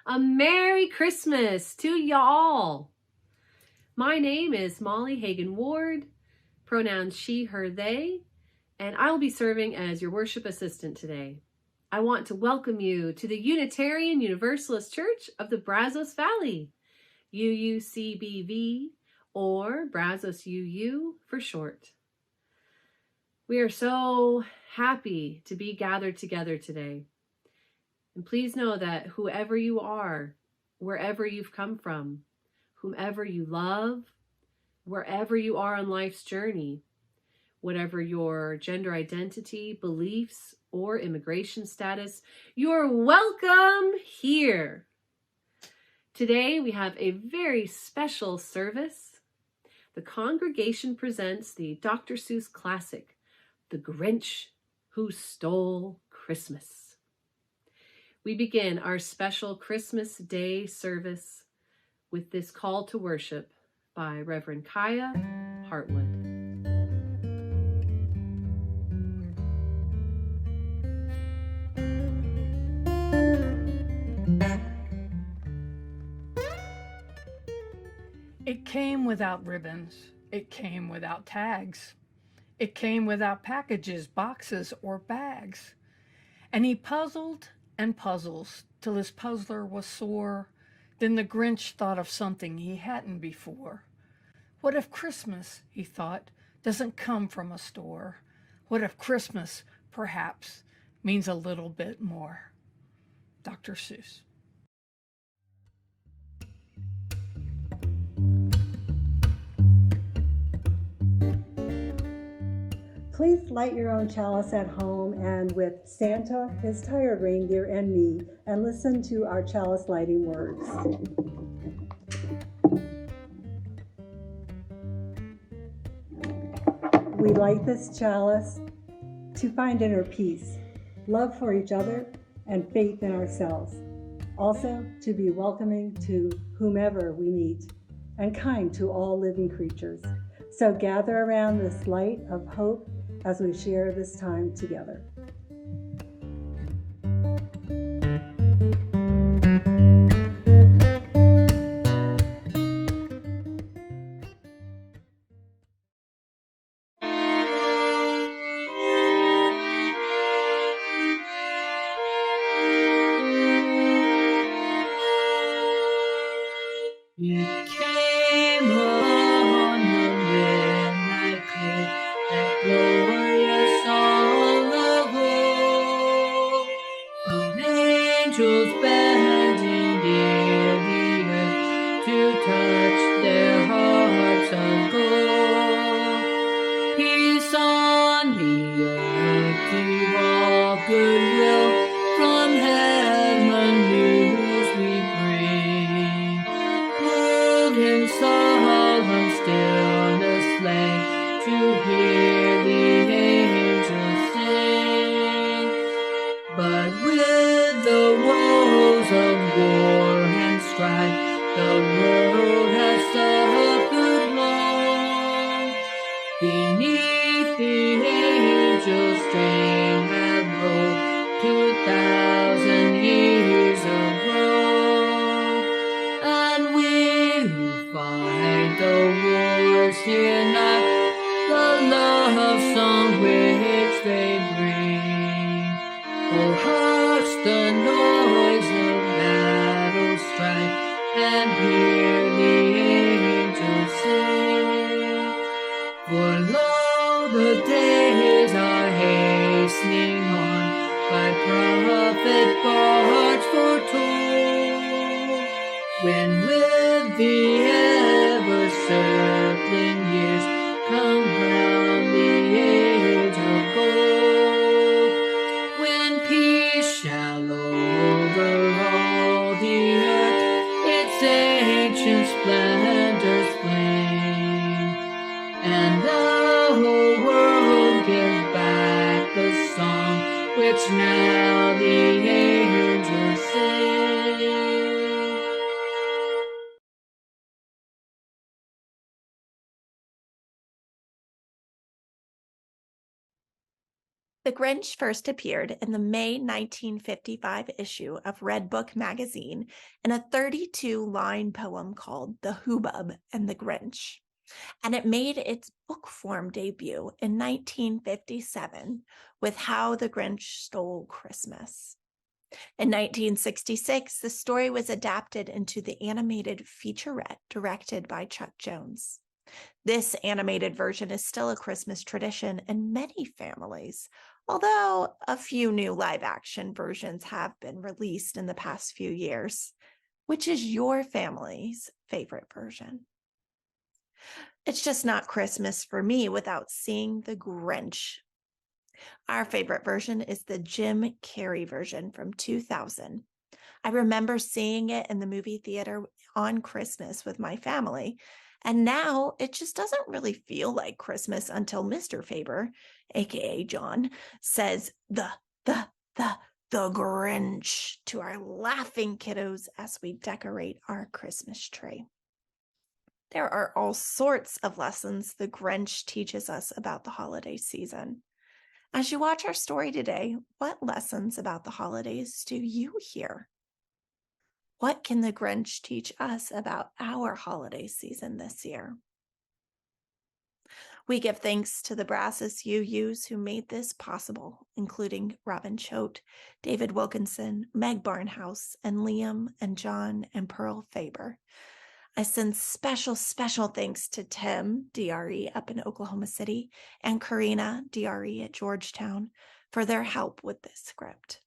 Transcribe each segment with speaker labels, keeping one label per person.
Speaker 1: A Merry Christmas to y'all. My name is Molly Hagan Ward, pronouns she, her, they, and I will be serving as your worship assistant today. I want to welcome you to the Unitarian Universalist Church of the Brazos Valley, UUCBV, or Brazos UU for short. We are so happy to be gathered together today. And please know that whoever you are, wherever you've come from, whomever you love, wherever you are on life's journey, whatever your gender identity, beliefs, or immigration status, you're welcome here. Today we have a very special service. The congregation presents the Dr. Seuss classic, The Grinch Who Stole Christmas. We begin our special Christmas Day service with this call to worship by Reverend Kiya, Heartwood.
Speaker 2: It came without ribbons. It came without tags. It came without packages, boxes, or bags. And he puzzled and puzzles till his puzzler was sore. Then the Grinch thought of something he hadn't before. What if Christmas, he thought, doesn't come from a store? What if Christmas, perhaps, means a little bit more? Dr. Seuss.
Speaker 3: Please light your own chalice at home and with Santa, his tired reindeer, and me, and listen to our chalice lighting words. We light this chalice to find inner peace, love for each other, and faith in ourselves. Also, to be welcoming to whomever we meet, and kind to all living creatures. So gather around this light of hope as we share this time together.
Speaker 4: It came on the midnight clear, that glorious song of old, of angels bending near the earth to touch their hearts of gold. Peace on the earth to all goodwill, from heaven news we bring. In solemn stillness lay to hear the angels sing. But with the woes of war and strife, the world has suffered long. Beneath the angels' strain have rolled 2,000 years of wrong. And we who fight the wars here now, the love song which they bring. Oh, hush the noise of battle strife, and hear the angels sing. For lo, the days are hastening on, by prophet bards foretold, when with the ever-circling years come round the age of gold, when peace shall over all the earth its ancient splendors flame, and the whole world give back the song which now the angels sing.
Speaker 5: The Grinch first appeared in the May 1955 issue of Red Book magazine in a 32-line poem called The Hubbub and the Grinch, and it made its book form debut in 1957 with How the Grinch Stole Christmas. In 1966, the story was adapted into the animated featurette directed by Chuck Jones. This animated version is still a Christmas tradition in many families, although a few new live-action versions have been released in the past few years. Which is your family's favorite version? It's just not Christmas for me without seeing The Grinch. Our favorite version is the Jim Carrey version from 2000. I remember seeing it in the movie theater on Christmas with my family, and now it just doesn't really feel like Christmas until Mr. Faber, aka John, says the Grinch to our laughing kiddos as we decorate our Christmas tree. There are all sorts of lessons the Grinch teaches us about the holiday season. As you watch our story today, what lessons about the holidays do you hear? What can the Grinch teach us about our holiday season this year? We give thanks to the Brazos UUCBV who made this possible, including Robin Choate, David Wilkinson, Meg Barnhouse, and Liam and John and Pearl Faber. I send special thanks to Tim, DRE up in Oklahoma City, and Karina, DRE at Georgetown, for their help with this script.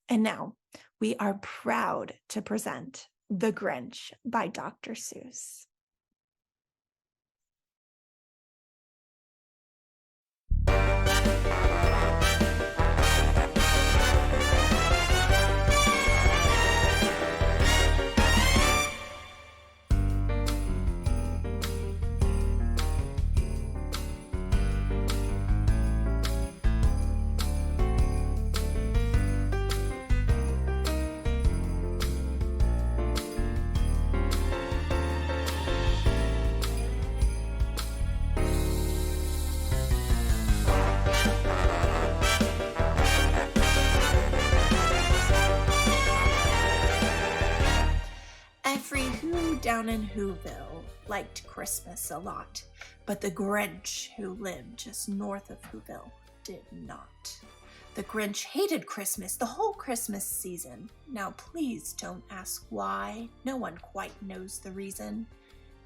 Speaker 5: And now, we are proud to present The Grinch by Dr. Seuss. Every Who down in Whoville liked Christmas a lot, but the Grinch, who lived just north of Whoville, did not. The Grinch hated Christmas the whole Christmas season. Now please don't ask why. No one quite knows the reason.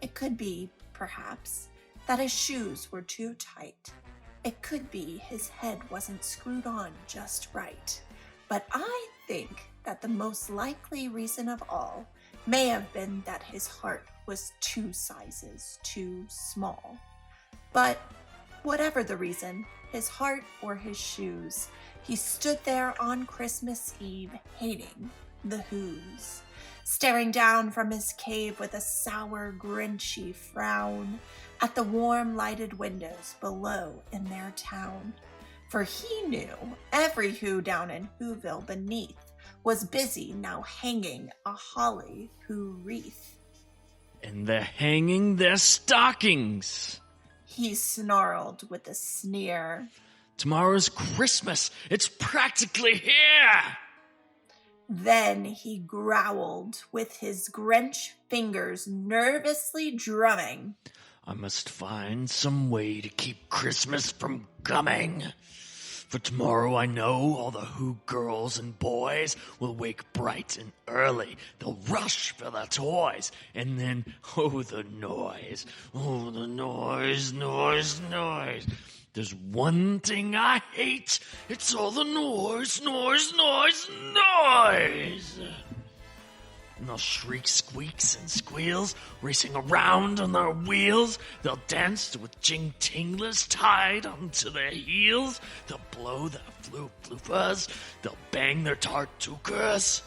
Speaker 5: It could be, perhaps, that his shoes were too tight. It could be his head wasn't screwed on just right. But I think that the most likely reason of all may have been that his heart was 2 sizes too small. But whatever the reason, his heart or his shoes, he stood there on Christmas Eve hating the WhUUS, staring down from his cave with a sour, grinchy frown at the warm lighted windows below in their town. For he knew every Who down in Whoville beneath was busy now hanging a holly Who wreath.
Speaker 6: And they're hanging their stockings,
Speaker 5: he snarled with a sneer.
Speaker 6: Tomorrow's Christmas. It's practically here.
Speaker 5: Then he growled with his Grinch fingers nervously drumming.
Speaker 6: I must find some way to keep Christmas from coming. For tomorrow I know all the Who girls and boys will wake bright and early. They'll rush for their toys. And then, oh, the noise. Oh, the noise, noise, noise. There's one thing I hate. It's all the noise, noise, noise, noise. And they'll shriek squeaks and squeals, racing around on their wheels. They'll dance with jing-tinglers tied onto their heels. They'll blow their floop-floopers. They'll bang their tartukas.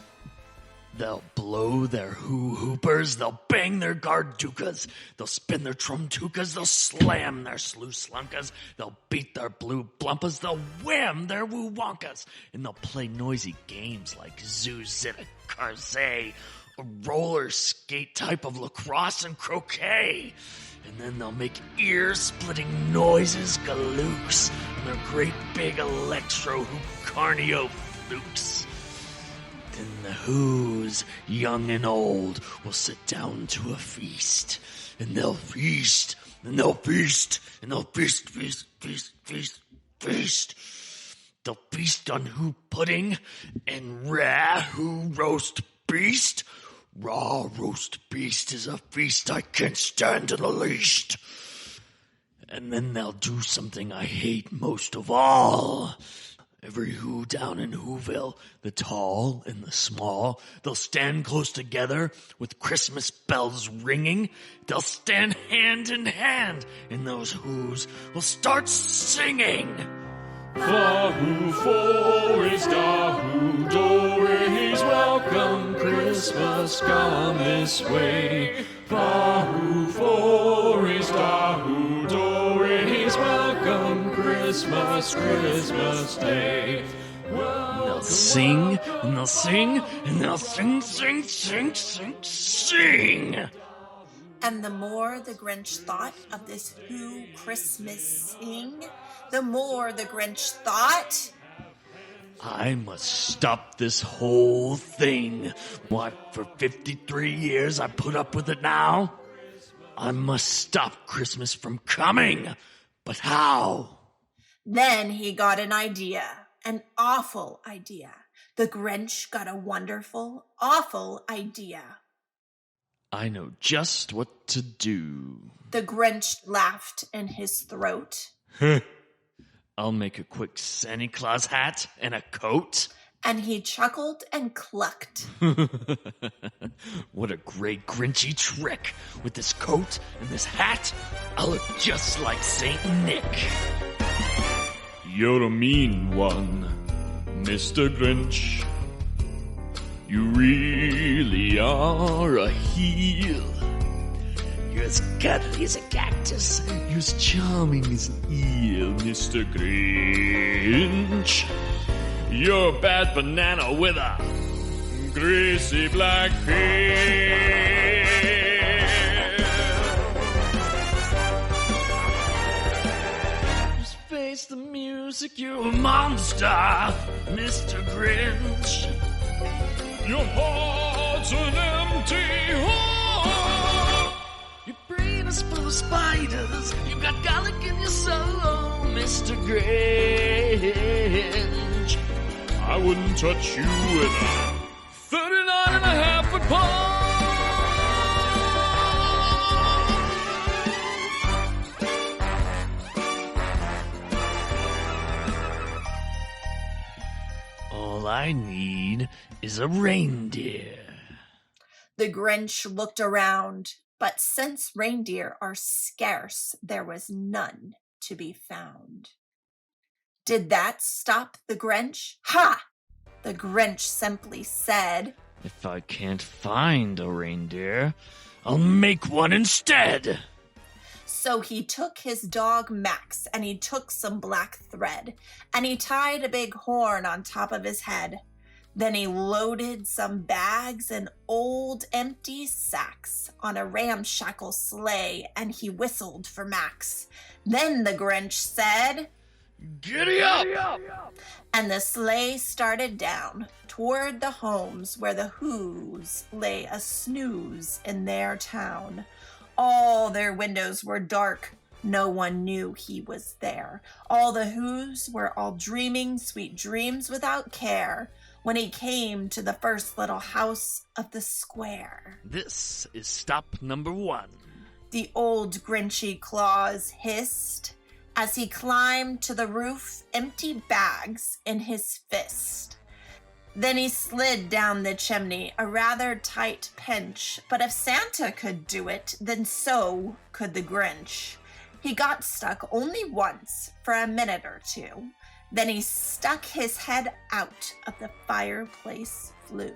Speaker 6: They'll blow their hoo-hoopers. They'll bang their gardukas. They'll spin their trumtukas. They'll slam their sloo-slunkas. They'll beat their blue blumpas. They'll wham their woo-wonkas. And they'll play noisy games like zoo-zit Carzay, a roller skate type of lacrosse and croquet. And then they'll make ear-splitting noises galoose. their great big electro carnio flukes. Then the WhUUS, young and old, will sit down to a feast. And they'll feast, and they'll feast, and they'll feast. They'll feast on WhU pudding and raw WhU roast beast. Raw roast beast is a feast I can't stand in the least. And then they'll do something I hate most of all. Every WhU down in WhoVille, the tall and the small, they'll stand close together with Christmas bells ringing. They'll stand hand in hand, and those WhUs will start singing.
Speaker 7: For who for is da who dories welcome Christmas come this way. For who for is da who dories welcome Christmas Day.
Speaker 6: They'll sing, and they'll sing, and they'll sing.
Speaker 5: And the more the Grinch thought of this WhU Christmas sing, the more the Grinch thought,
Speaker 6: I must stop this whole thing. What, for 53 years I put up with it now? I must stop Christmas from coming. But how?
Speaker 5: Then he got an idea, an awful idea. The Grinch got a wonderful, awful idea.
Speaker 6: I know just what to do.
Speaker 5: The Grinch laughed in his throat.
Speaker 6: I'll make a quick Santa Claus hat and a coat.
Speaker 5: And he chuckled and clucked.
Speaker 6: What a great Grinchy trick. With this coat and this hat, I'll look just like Saint Nick.
Speaker 7: You're a mean one, Mr. Grinch. You really are a heel.
Speaker 6: You're as cuddly as a cactus. You're as charming as an eel, Mr. Grinch.
Speaker 7: You're a bad banana with a greasy black peel.
Speaker 6: Just face the music, you're a monster, Mr. Grinch.
Speaker 7: Your heart's an empty heart.
Speaker 6: Your brain is full of spiders. You got garlic in your soul, Mr. Grinch.
Speaker 7: I wouldn't touch you with a 39.5-foot pole.
Speaker 6: All I need is a reindeer.
Speaker 5: The Grinch looked around, but since reindeer are scarce, there was none to be found. Did that stop the Grinch? Ha! The Grinch simply said,
Speaker 6: If I can't find a reindeer, I'll make one instead.
Speaker 5: So he took his dog Max, and he took some black thread, and he tied a big horn on top of his head. Then he loaded some bags and old empty sacks on a ramshackle sleigh, and he whistled for Max. Then the Grinch said,
Speaker 6: Giddy up!
Speaker 5: and the sleigh started down toward the homes where the WhUUS lay a snooze in their town. All their windows were dark. No one knew he was there. All the WhUUS were all dreaming sweet dreams without care when he came to the first little house of the square.
Speaker 6: This is stop number 1.
Speaker 5: The old Grinchy Claus hissed as he climbed to the roof, empty bags in his fist. Then he slid down the chimney, a rather tight pinch, but if Santa could do it, then so could the Grinch. He got stuck only once for a minute or two. Then he stuck his head out of the fireplace flue,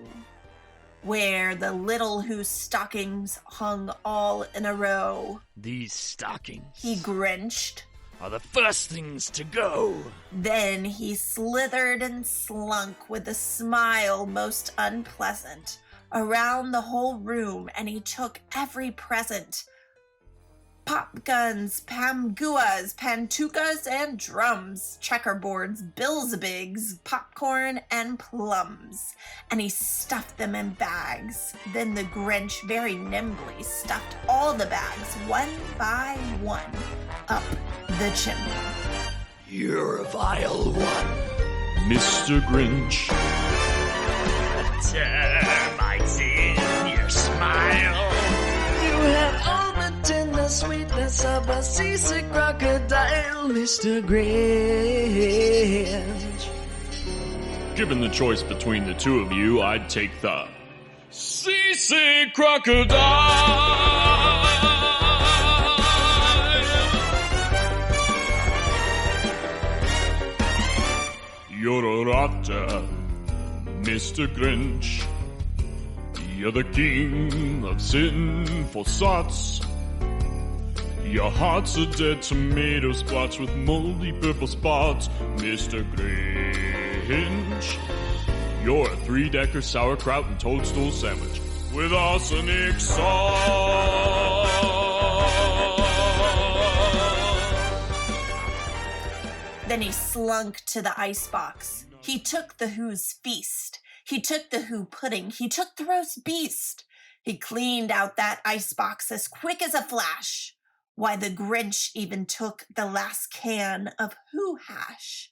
Speaker 5: where the little WhU stockings hung all in a row.
Speaker 6: These stockings,
Speaker 5: He grinched.
Speaker 6: are the first things to go.
Speaker 5: Then he slithered and slunk with a smile most unpleasant around the whole room, and he took every present. pop guns, pamguas, pantukas, and drums, checkerboards, bills-a-bigs, popcorn, and plums. And he stuffed them in bags. Then the Grinch very nimbly stuffed all the bags, one by one, up the chimney.
Speaker 6: You're a vile one,
Speaker 7: Mr. Grinch.
Speaker 6: termites in your smile. You have all the tender sweetness of a seasick crocodile, Mr. Grinch.
Speaker 7: Given the choice between the two of you, I'd take the seasick crocodile. You're a rotter, Mr. Grinch. You're the king of sinful thoughts. Your heart's a dead tomato splotch with moldy purple spots, Mr. Grinch. You're a three-decker sauerkraut and toadstool sandwich with arsenic sauce.
Speaker 5: Then he slunk to the icebox. He took the WhUUS feast. He took the WhU pudding. He took the roast beast. He cleaned out that icebox as quick as a flash. Why, the Grinch even took the last can of WhU hash.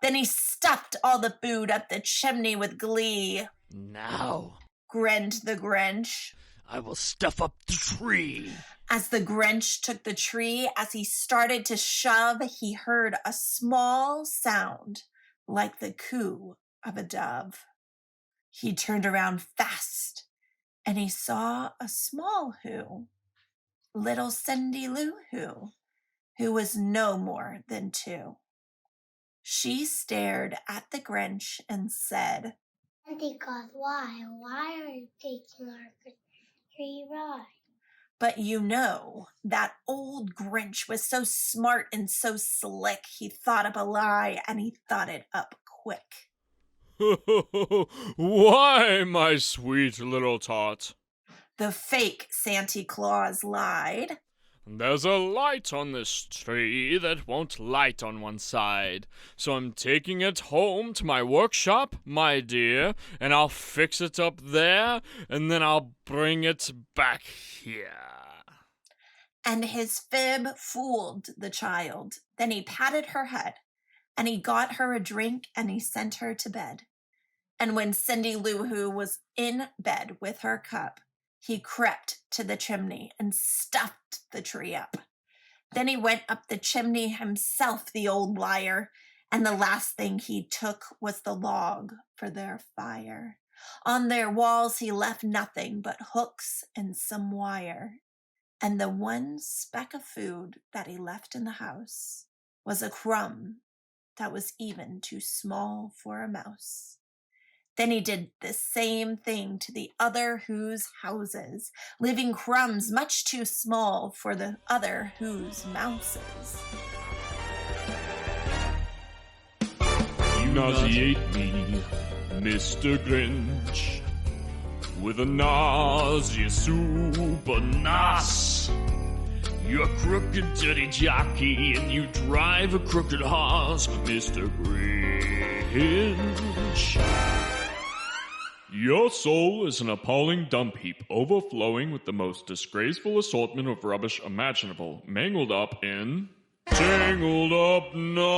Speaker 5: Then he stuffed all the food up the chimney with glee.
Speaker 6: Now
Speaker 5: Grinned the Grinch.
Speaker 6: I will stuff up the tree.
Speaker 5: As the Grinch took the tree, as he started to shove, he heard a small sound like the coo of a dove. He turned around fast, and he saw a small WhU, little Cindy Lou Who, who was no more than 2. She stared at the Grinch and said,
Speaker 8: Santa Claus, why? Why are you taking our tree ride?
Speaker 5: But you know, that old Grinch was so smart and so slick, he thought up a lie, and he thought it up quick.
Speaker 7: Why, my sweet little tot?
Speaker 5: The fake Santa Claus lied.
Speaker 7: There's a light on this tree that won't light on one side, so I'm taking it home to my workshop, my dear, and I'll fix it up there, and then I'll bring it back here.
Speaker 5: And his fib fooled the child. Then he patted her head, and he got her a drink, and he sent her to bed. And when Cindy Lou Who was in bed with her cup, he crept to the chimney and stuffed the tree up. Then he went up the chimney himself, the old liar, and the last thing he took was the log for their fire. On their walls he left nothing but hooks and some wire. And the one speck of food that he left in the house was a crumb that was even too small for a mouse. Then he did the same thing to the other WhU's houses, leaving crumbs much too small for the other WhU's mouses.
Speaker 7: You nauseate me, Mr. Grinch, with a nausea super nos. You're a crooked, dirty jockey, and you drive a crooked horse, Mr. Grinch. Your soul is an appalling dump heap, overflowing with the most disgraceful assortment of rubbish imaginable, mangled up in tangled up knots.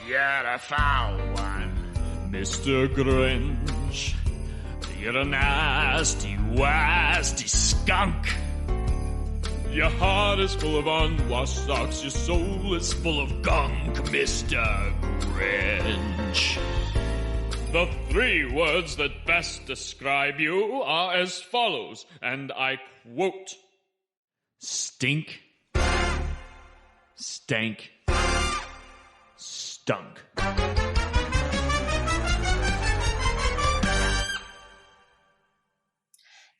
Speaker 7: You're a foul one, Mr. Grinch. You're a nasty, wasty skunk. Your heart is full of unwashed socks. Your soul is full of gunk, Mr. Grinch. The 3 words that best describe you are as follows, and I quote: stink, stank, stunk.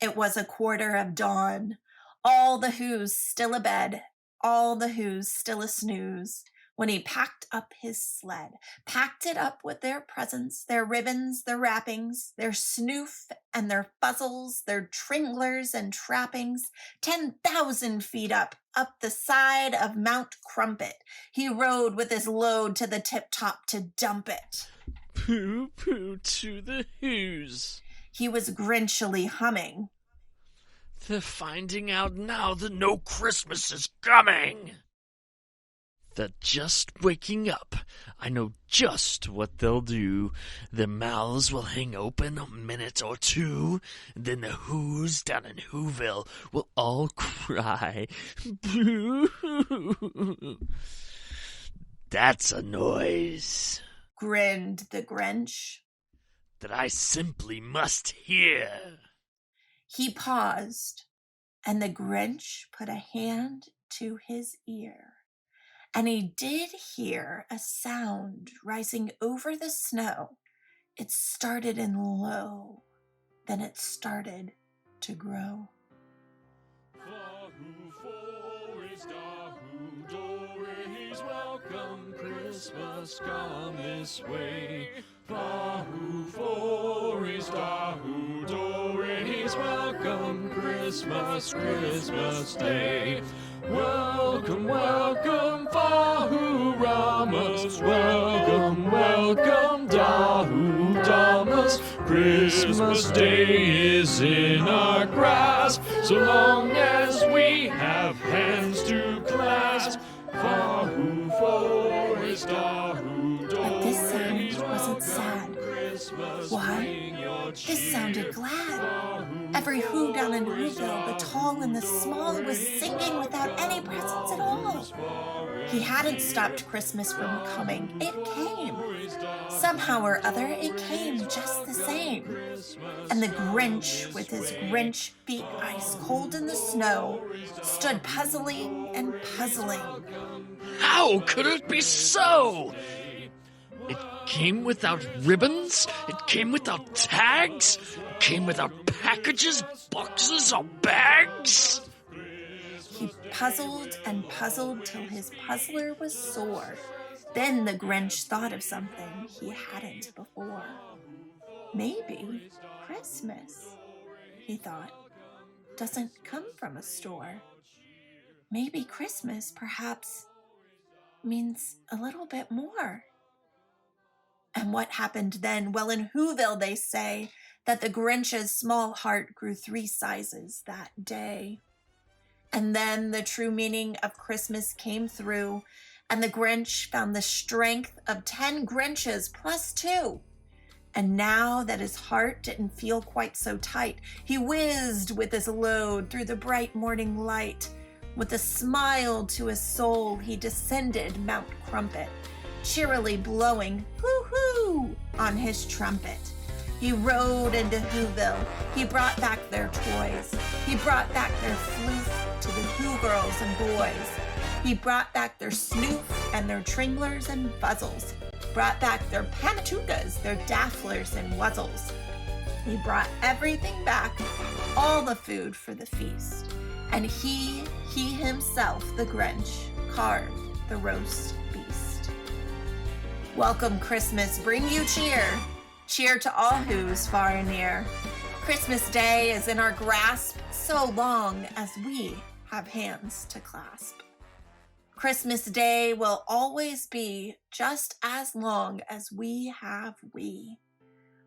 Speaker 5: It was a quarter of dawn. All the WhU's still abed, all the WhU's still a snooze, when he packed up his sled, packed it up with their presents, their ribbons, their wrappings, their snoof and their fuzzles, their tringlers and trappings, 10,000 feet up the side of Mount Crumpet. He rode with his load to the tip-top to dump it.
Speaker 6: Pooh-pooh to the WhUUS.
Speaker 5: He was grinchily humming.
Speaker 6: They're finding out now that no Christmas is coming. They're just waking up. I know just what they'll do. Their mouths will hang open a minute or two. Then the WhUUS down in Whoville will all cry. Boo! That's a noise
Speaker 5: Grinned the Grinch.
Speaker 6: that I simply must hear.
Speaker 5: He paused, and the Grinch put a hand to his ear. And he did hear a sound rising over the snow. It started in low, then it started to grow.
Speaker 7: Welcome Christmas, come this way. Fahu Foris Dahu Doris, welcome Christmas, Christmas Day. Welcome, welcome, Fahu Ramas, welcome, welcome, Dahu Damas. Christmas Day is in our grasp, so long as we have hands to clasp. Fahu Foris Dahu Doris.
Speaker 5: But this sound wasn't sad. Why? This sounded glad. Every who down in Whoville, the tall and the small, was singing without any presents at all. He hadn't stopped Christmas from coming. It came. Somehow or other, it came just the same. And the Grinch, with his Grinch feet ice cold in the snow, stood puzzling and puzzling.
Speaker 6: How could it be so? It came without ribbons, it came without tags, it came without packages, boxes, or bags.
Speaker 5: He puzzled and puzzled till his puzzler was sore. Then the Grinch thought of something he hadn't before. Maybe Christmas, he thought, doesn't come from a store. Maybe Christmas, perhaps, means a little bit more. And what happened then? Well, in Whoville, they say that the Grinch's small heart grew 3 sizes that day. And then the true meaning of Christmas came through, and the Grinch found the strength of 10 Grinches plus 2. And now that his heart didn't feel quite so tight, he whizzed with his load through the bright morning light. With a smile to his soul, he descended Mount Crumpet, cheerily blowing hoo-hoo on his trumpet. He rode into Whoville. He brought back their toys. He brought back their floof to the Who girls and boys. He brought back their snoof and their tringlers and fuzzles. Brought back their panatukas, their dafflers and wuzzles. He brought everything back, all the food for the feast. And he himself, the Grinch, carved the roast beast. Welcome Christmas, bring you cheer. Cheer to all who's far and near. Christmas Day is in our grasp so long as we have hands to clasp. Christmas Day will always be just as long as we have we.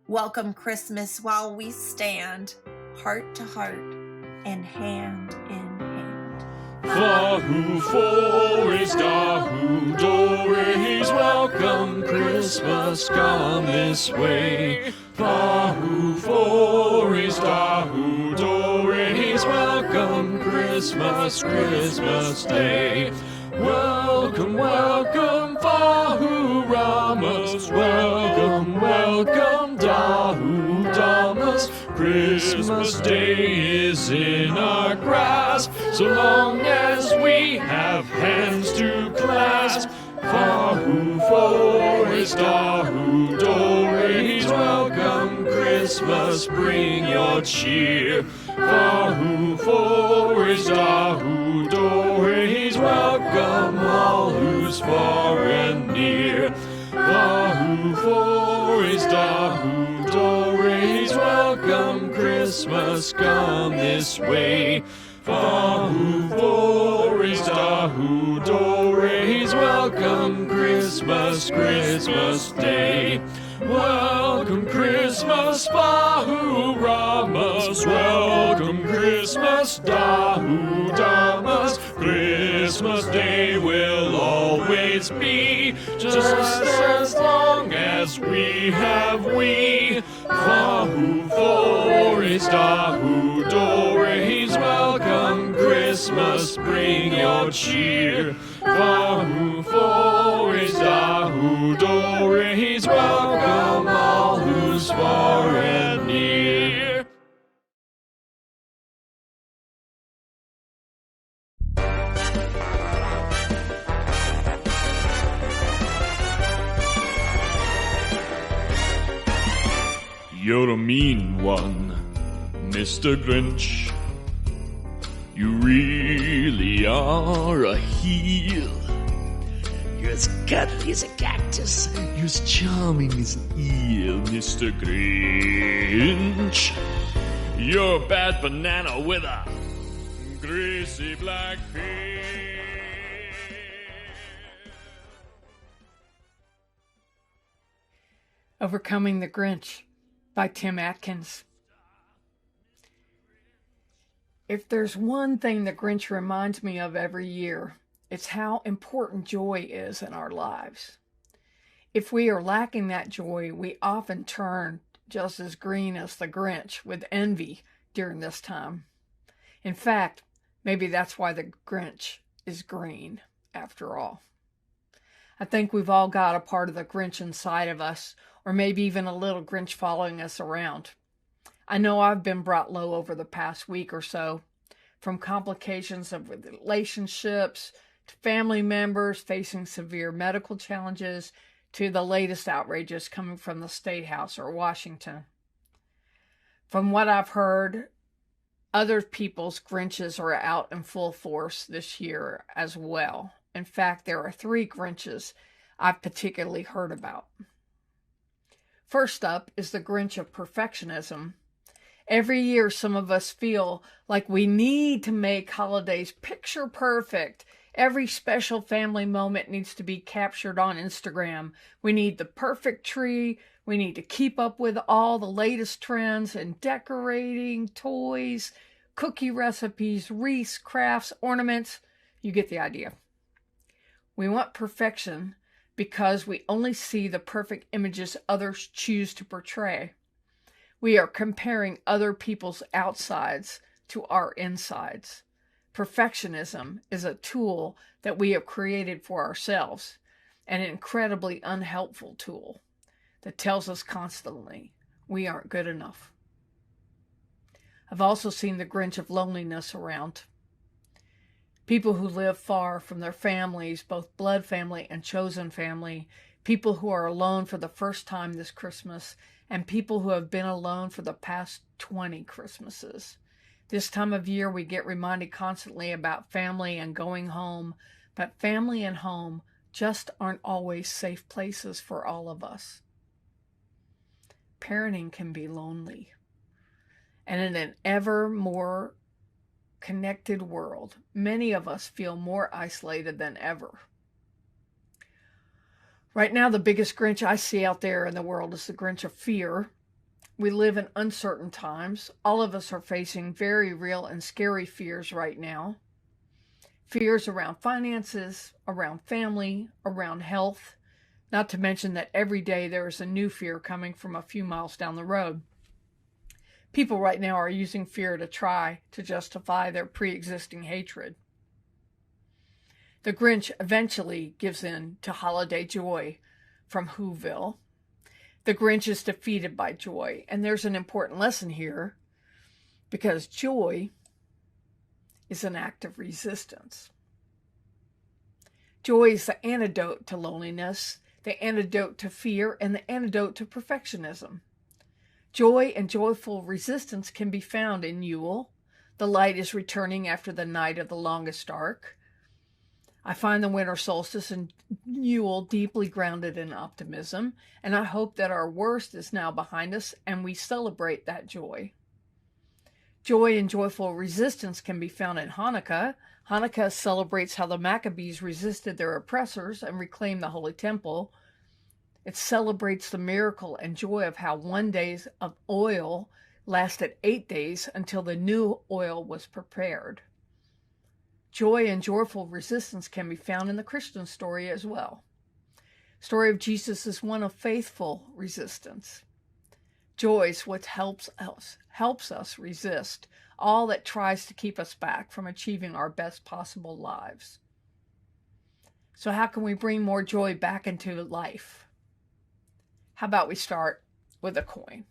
Speaker 5: Welcome Christmas while we stand, heart to heart and hand in hand.
Speaker 7: Fahu Foris Dahu Doris, welcome Christmas, come this way. Fahu Foris Dahu Doris, welcome Christmas, Christmas Day. Welcome, welcome, Fahu Ramas, welcome, welcome, Dahu Damas. Christmas Day is in our grasp, so long as we have hands to clasp. Fahu Foris Dahu Doris, welcome Christmas. Christmas bring your cheer. For who forest are who doorways welcome all who's far and near. For who forest are who doorways welcome Christmas come this way. For who forest are who doorways welcome Christmas, Christmas Day. Welcome Christmas, Bahu Ramas. Welcome Christmas, Dahu Damas. Christmas Day will always be just as long as we have we. Bahu Forest, Dahu Dorays. Welcome Christmas, bring your cheer. Bahu Forest, Dahu Dorays. Welcome all who's far and near. You're a mean one, Mr. Grinch. You really are a heel.
Speaker 6: You're as cuddly as a cactus.
Speaker 7: You're as charming as an eel, Mr. Grinch. You're a bad banana with a greasy black peel.
Speaker 2: Overcoming the Grinch by Tim Atkins. If there's one thing the Grinch reminds me of every year, it's how important joy is in our lives. If we are lacking that joy, we often turn just as green as the Grinch with envy during this time. In fact, maybe that's why the Grinch is green after all. I think we've all got a part of the Grinch inside of us, or maybe even a little Grinch following us around. I know I've been brought low over the past week or so, from complications of relationships, to family members facing severe medical challenges, to the latest outrages coming from the State House or Washington. From what I've heard, other people's Grinches are out in full force this year as well. In fact, there are 3 Grinches I've particularly heard about. First up is the Grinch of perfectionism. Every year, some of us feel like we need to make holidays picture perfect. Every special family moment needs to be captured on Instagram. We need the perfect tree. We need to keep up with all the latest trends in decorating, toys, cookie recipes, wreaths, crafts, ornaments. You get the idea. We want perfection because we only see the perfect images others choose to portray. We are comparing other people's outsides to our insides. Perfectionism is a tool that we have created for ourselves, an incredibly unhelpful tool that tells us constantly we aren't good enough. I've also seen the Grinch of loneliness around. People who live far from their families, both blood family and chosen family, people who are alone for the first time this Christmas, and people who have been alone for the past 20 Christmases. This time of year, we get reminded constantly about family and going home, but family and home just aren't always safe places for all of us. Parenting can be lonely. And in an ever more connected world, many of us feel more isolated than ever. Right now, the biggest Grinch I see out there in the world is the Grinch of fear. We live in uncertain times. All of us are facing very real and scary fears right now. Fears around finances, around family, around health. Not to mention that every day there is a new fear coming from a few miles down the road. People right now are using fear to try to justify their pre-existing hatred. The Grinch eventually gives in to holiday joy from WhUUS. The Grinch is defeated by joy. And there's an important lesson here, because joy is an act of resistance. Joy is the antidote to loneliness, the antidote to fear, and the antidote to perfectionism. Joy and joyful resistance can be found in Yule. The light is returning after the night of the longest dark. I find the winter solstice and Yule deeply grounded in optimism, and I hope that our worst is now behind us and we celebrate that joy. Joy and joyful resistance can be found in Hanukkah. Hanukkah celebrates how the Maccabees resisted their oppressors and reclaimed the Holy Temple. It celebrates the miracle and joy of how 1 day of oil lasted 8 days until the new oil was prepared. Joy and joyful resistance can be found in the Christian story as well. The story of Jesus is one of faithful resistance. Joy is what helps us resist all that tries to keep us back from achieving our best possible lives. So how can we bring more joy back into life? How about we start with a coin?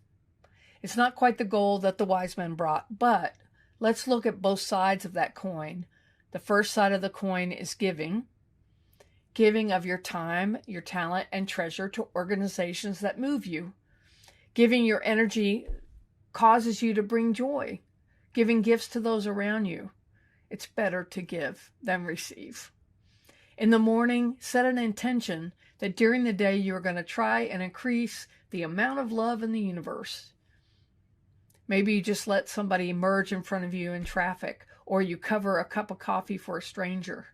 Speaker 2: It's not quite the gold that the wise men brought, but let's look at both sides of that coin. The first side of the coin is giving. Giving of your time, your talent, and treasure to organizations that move you. Giving your energy causes you to bring joy. Giving gifts to those around you. It's better to give than receive. In the morning, set an intention that during the day you are going to try and increase the amount of love in the universe. Maybe you just let somebody emerge in front of you in traffic, or you cover a cup of coffee for a stranger.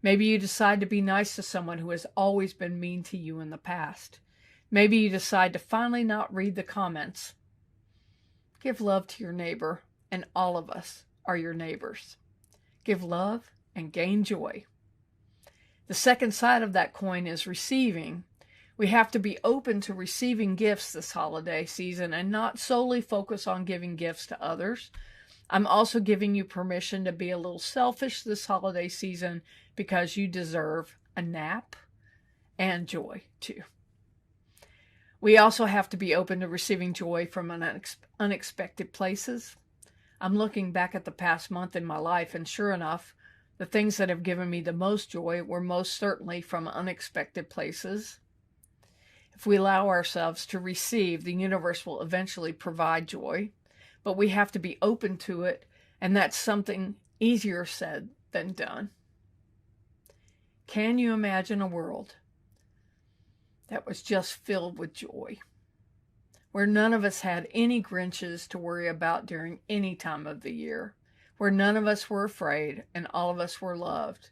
Speaker 2: Maybe you decide to be nice to someone who has always been mean to you in the past. Maybe you decide to finally not read the comments. Give love to your neighbor, and all of us are your neighbors. Give love and gain joy. The second side of that coin is receiving. We have to be open to receiving gifts this holiday season and not solely focus on giving gifts to others. I'm also giving you permission to be a little selfish this holiday season because you deserve a nap and joy too. We also have to be open to receiving joy from unexpected places. I'm looking back at the past month in my life, and sure enough, the things that have given me the most joy were most certainly from unexpected places. If we allow ourselves to receive, the universe will eventually provide joy, but we have to be open to it, and that's something easier said than done. Can you imagine a world that was just filled with joy, where none of us had any Grinches to worry about during any time of the year, where none of us were afraid and all of us were loved?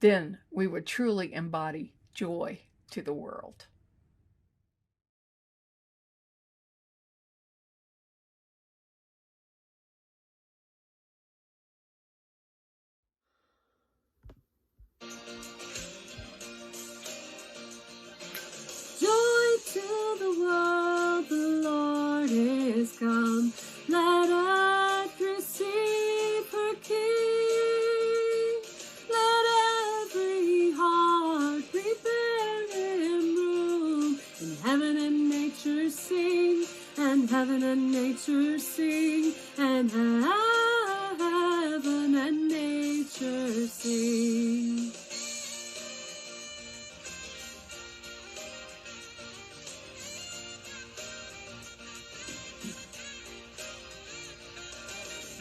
Speaker 2: Then we would truly embody joy to the world.
Speaker 1: Joy to the world, the Lord is come. Let earth receive her King. Let every heart prepare him room. And heaven and nature sing, and heaven and nature sing, and heaven and nature sing.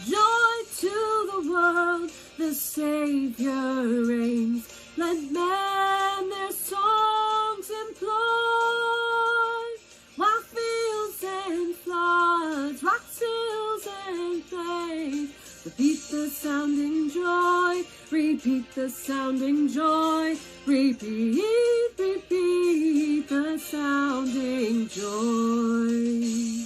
Speaker 1: Joy to the world, the Savior reigns. Let men their songs employ, while fields and floods, rocks, hills and plains, repeat the sounding joy, repeat the sounding joy, repeat the sounding joy.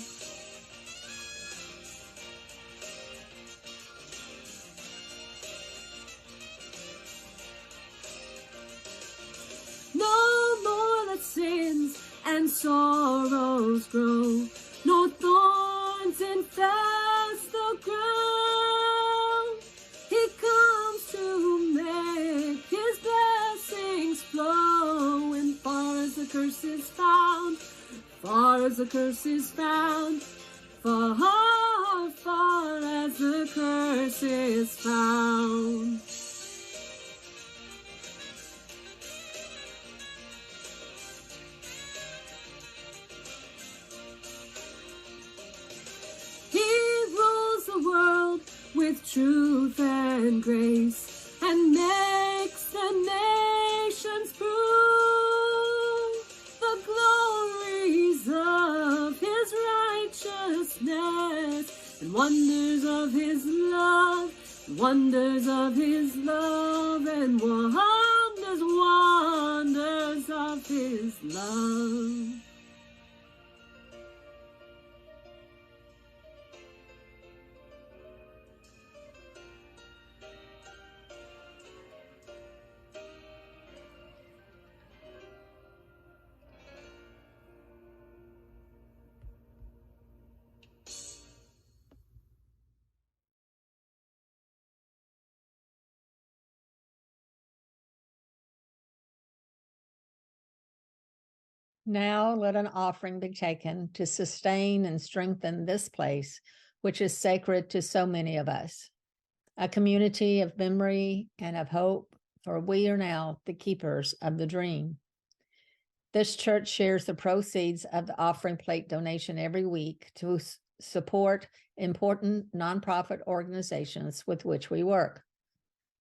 Speaker 1: Sins and sorrows grow, no thorns infest the ground. He comes to make his blessings flow, and far as the curse is found, far as the curse is found, far, far as the curse is found. with truth and grace, and makes the nations prove the glories of his righteousness, and wonders of his love, wonders of his love, and wonders, wonders of his love.
Speaker 9: Now let an offering be taken to sustain and strengthen this place, which is sacred to so many of us, a community of memory and of hope, for we are now the keepers of the dream. This church shares the proceeds of the offering plate donation every week to support important nonprofit organizations with which we work.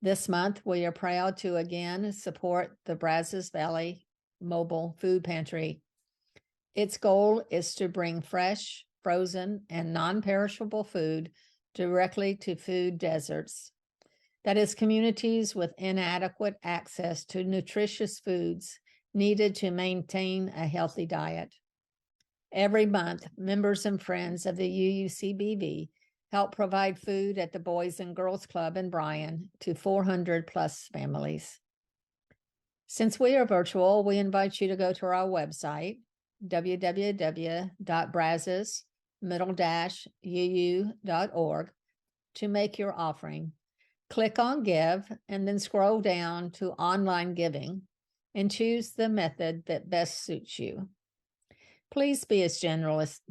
Speaker 9: This month, we are proud to again support the Brazos Valley Mobile Food Pantry. Its goal is to bring fresh, frozen, and non-perishable food directly to food deserts. That is, communities with inadequate access to nutritious foods needed to maintain a healthy diet. Every month, members and friends of the UUCBV help provide food at the Boys and Girls Club in Bryan to 400 plus families. Since we are virtual, we invite you to go to our website, www.brazos-uu.org, to make your offering. Click on Give and then scroll down to Online Giving and choose the method that best suits you. Please be as generous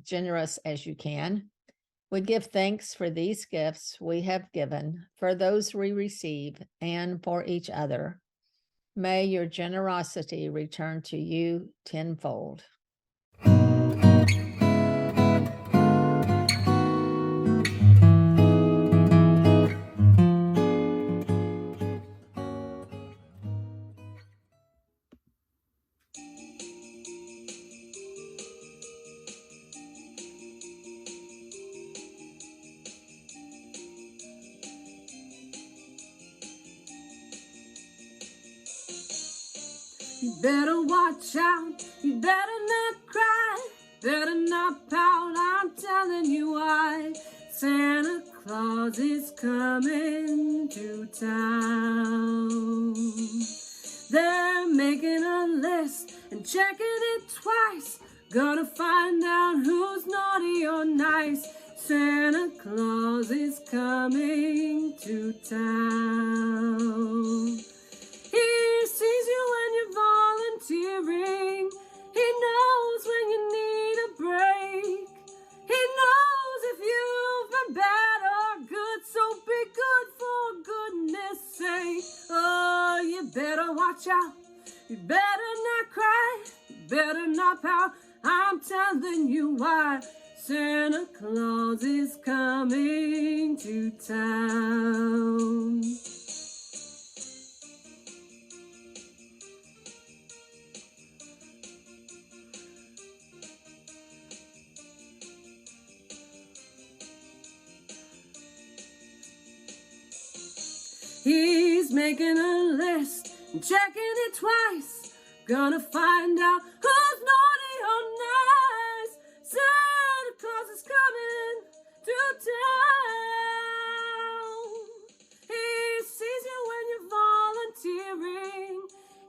Speaker 9: as you can. We give thanks for these gifts we have given, for those we receive, and for each other. May your generosity return to you tenfold.
Speaker 1: You better watch out, you better not cry, better not pout, I'm telling you why. Santa Claus is coming to town. They're making a list and checking it twice, gonna find out who's naughty or nice. Santa Claus is coming to town. He sees you when you're volunteering. He knows when you need a break. He knows if you've been bad or good, so be good for goodness sake. Oh, you better watch out. You better not cry. You better not pout. I'm telling you why. Santa Claus is coming to town. He's making a list and checking it twice, gonna find out who's naughty or nice. Santa Claus is coming to town. He sees you when you're volunteering.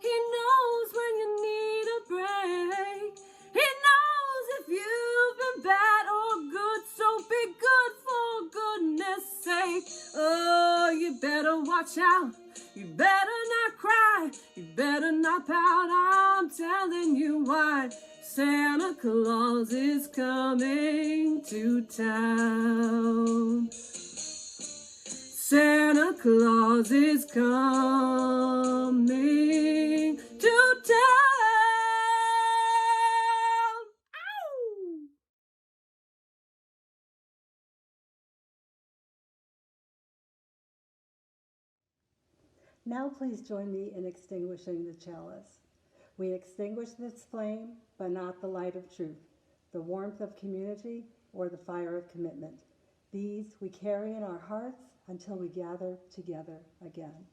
Speaker 1: He knows when you need a break. He knows if you've been bad or good, so be good for goodness sake. Oh, you better watch out. You better not cry. You better not pout. I'm telling you why. Santa Claus is coming to town. Santa Claus is coming to town.
Speaker 3: Now please join me in extinguishing the chalice. We extinguish this flame, but not the light of truth, the warmth of community, or the fire of commitment. These we carry in our hearts until we gather together again.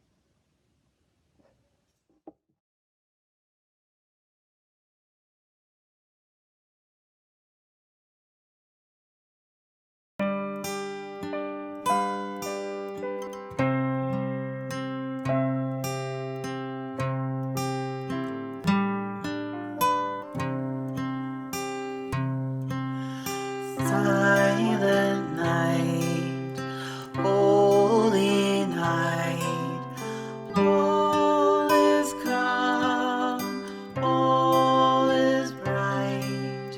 Speaker 10: Silent night, holy night, all is calm, all is bright,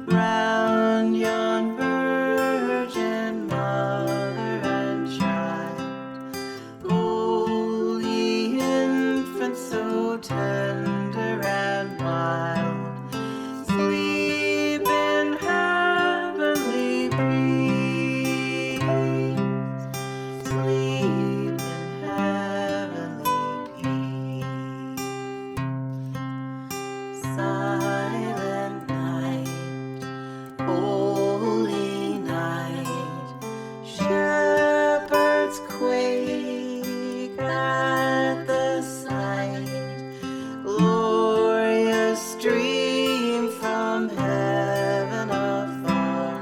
Speaker 10: round yon virgin mother and child, holy infant so tender and mild, sleep in heavenly peace, sleep in heavenly peace. Silent night, holy night, shepherds quake at the sight, glorious stream from heaven afar,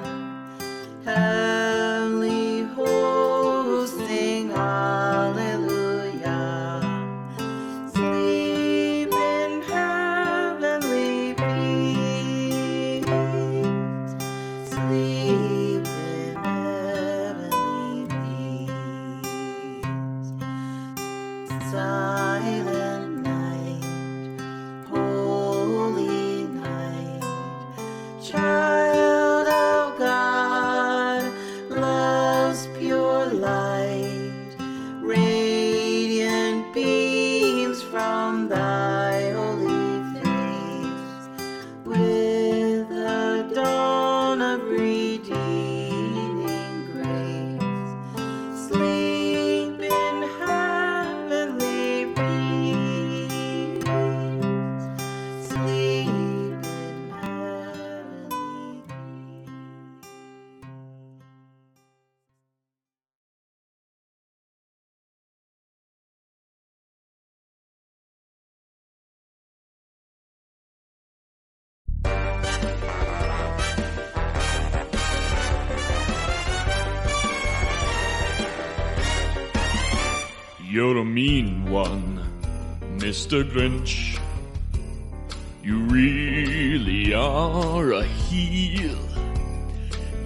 Speaker 10: heavenly hosts sing hallelujah, sleep in heavenly peace, sleep in heavenly peace. Silent night, holy night, child of God, love's pure light, radiant beams from thy holy face, with the dawn of redeeming grace, sleep in heavenly peace, sleep in heavenly peace.
Speaker 7: You're a mean one, Mr. Grinch. You really are a heel.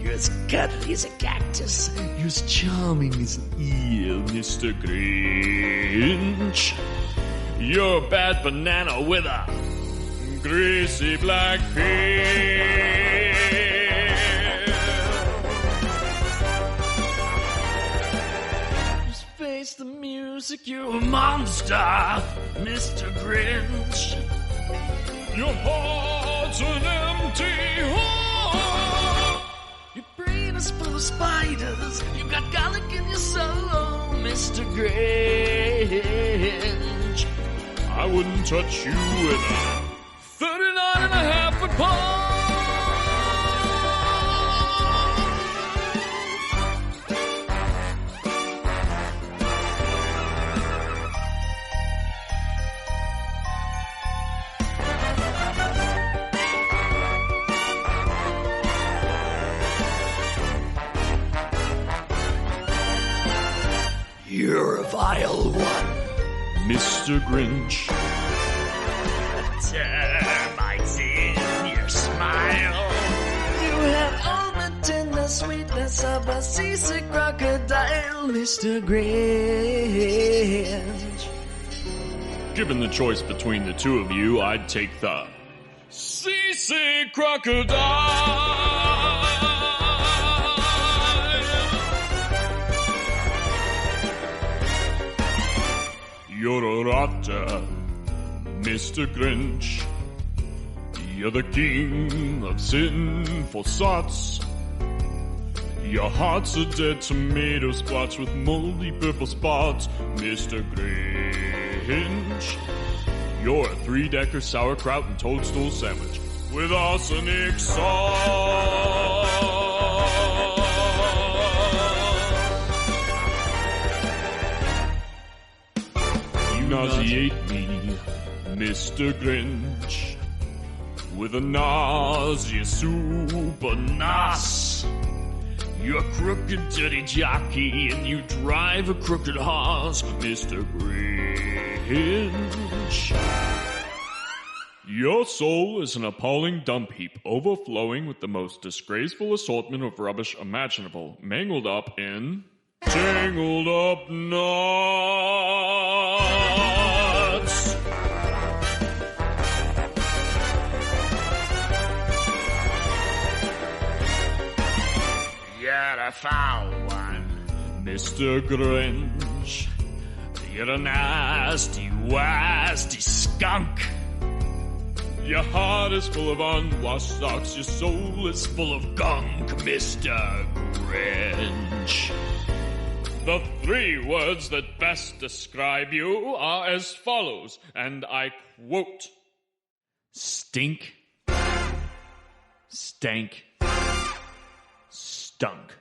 Speaker 6: You're as cuddly as a cactus. You're as charming as an eel,
Speaker 7: Mr. Grinch. You're a bad banana with a greasy black peel.
Speaker 6: Just face the music, you're a monster, Mr. Grinch.
Speaker 7: Your heart's an empty hole.
Speaker 6: Your brain is full of spiders. You got garlic in your soul, Mr. Grinch.
Speaker 7: I wouldn't touch you in a 39.5-foot pole.
Speaker 6: You're a vile one,
Speaker 7: Mr. Grinch.
Speaker 6: termites in your smile. You have all the tender sweetness of a seasick crocodile, Mr. Grinch.
Speaker 7: Given the choice between the two of you, I'd take the seasick crocodile. You're a rotter, Mr. Grinch. You're the king of sinful sots. Your heart's a dead tomato splotch with moldy purple spots, Mr. Grinch. You're a 3-decker sauerkraut and toadstool sandwich with arsenic sauce. You nauseate me, Mr. Grinch, with a nausea super nos. You're a crooked, dirty jockey, and you drive a crooked horse, Mr. Grinch. Your soul is an appalling dump heap, overflowing with the most disgraceful assortment of rubbish imaginable, mangled up in tangled up knots. You're a foul one, Mr. Grinch. You're a nasty, wasty skunk. Your heart is full of unwashed socks. Your soul is full of gunk, Mr. Grinch. The 3 words that best describe you are as follows, and I quote: stink, stank, stunk.